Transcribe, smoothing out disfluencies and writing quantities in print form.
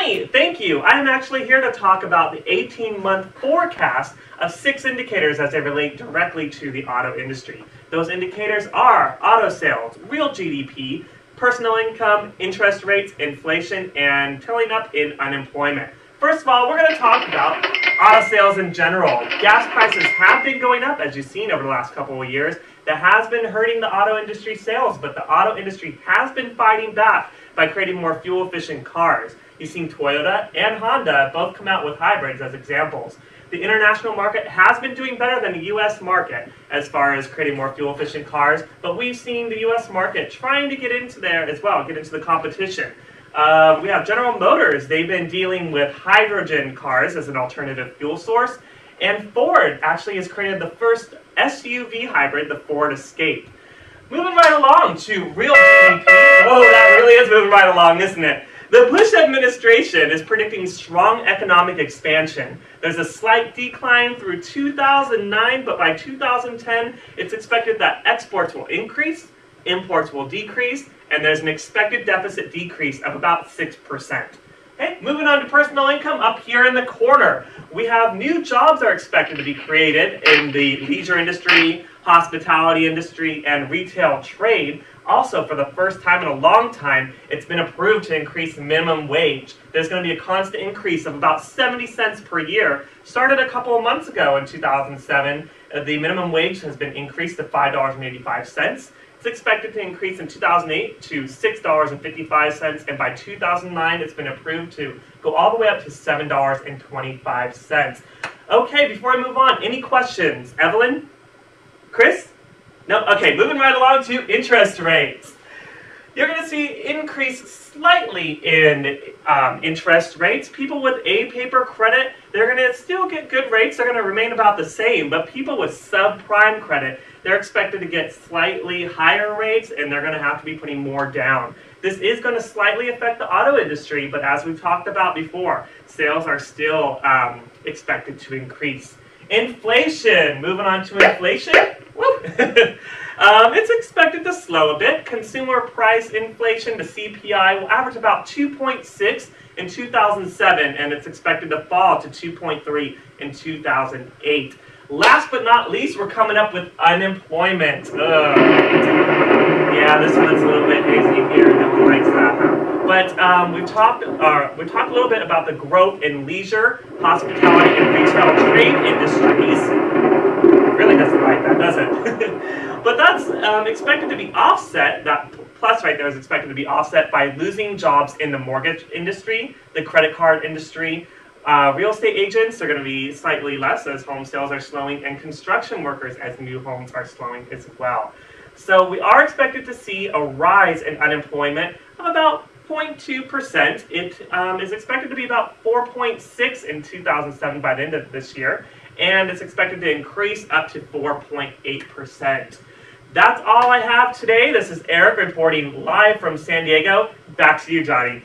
Johnny, thank you. I am actually here to talk about the 18-month forecast of 6 indicators as they relate directly to the auto industry. Those indicators are auto sales, real GDP, personal income, interest rates, inflation, and telling up in unemployment. First of all, we're going to talk about auto sales in general. Gas prices have been going up, as you've seen over the last couple of years. That has been hurting the auto industry sales, but the auto industry has been fighting back by creating more fuel-efficient cars. You've seen Toyota and Honda both come out with hybrids as examples. The international market has been doing better than the U.S. market as far as creating more fuel-efficient cars, but we've seen the U.S. market trying to get into there as well, get into the competition. We have General Motors. They've been dealing with hydrogen cars as an alternative fuel source, and Ford actually has created the first SUV hybrid, the Ford Escape. Moving right along to real GDP. Whoa, that really is moving right along, isn't it? The Bush administration is predicting strong economic expansion. There's a slight decline through 2009, but by 2010, it's expected that exports will increase, imports will decrease, and there's an expected deficit decrease of about 6%. Okay, moving on to personal income up here in the corner. We have new jobs are expected to be created in the leisure industry, hospitality industry, and retail trade. Also, for the first time in a long time, it's been approved to increase the minimum wage. There's going to be a constant increase of about 70 cents per year. Started a couple of months ago in 2007. The minimum wage has been increased to $5.85. It's expected to increase in 2008 to $6.55, and by 2009, it's been approved to go all the way up to $7.25. Okay, before I move on, any questions? Evelyn? Chris? No? Okay, moving right along to interest rates. You're going to see increase slightly in interest rates. People with A paper credit, they're going to still get good rates. They're going to remain about the same. But people with subprime credit, they're expected to get slightly higher rates, and they're going to have to be putting more down. This is going to slightly affect the auto industry, but as we've talked about before, sales are still expected to increase. Inflation. Moving on to inflation. It's expected to slow a bit. Consumer price inflation, the CPI, will average about 2.6 in 2007, and it's expected to fall to 2.3 in 2008. Last but not least, we're coming up with unemployment. Yeah, this one's a little bit hazy here. No one likes that, huh? But we talked a little bit about the growth in leisure, hospitality, and retail trade industries. Really doesn't like that, does it? But that's expected to be offset. That plus right there is expected to be offset by losing jobs in the mortgage industry, the credit card industry. Real estate agents are going to be slightly less as home sales are slowing, and construction workers as new homes are slowing as well. So we are expected to see a rise in unemployment of about 0.2%. It is expected to be about 4.6 in 2007 by the end of this year, and it's expected to increase up to 4.8%. That's all I have today. This is Eric reporting live from San Diego. Back to you, Johnny.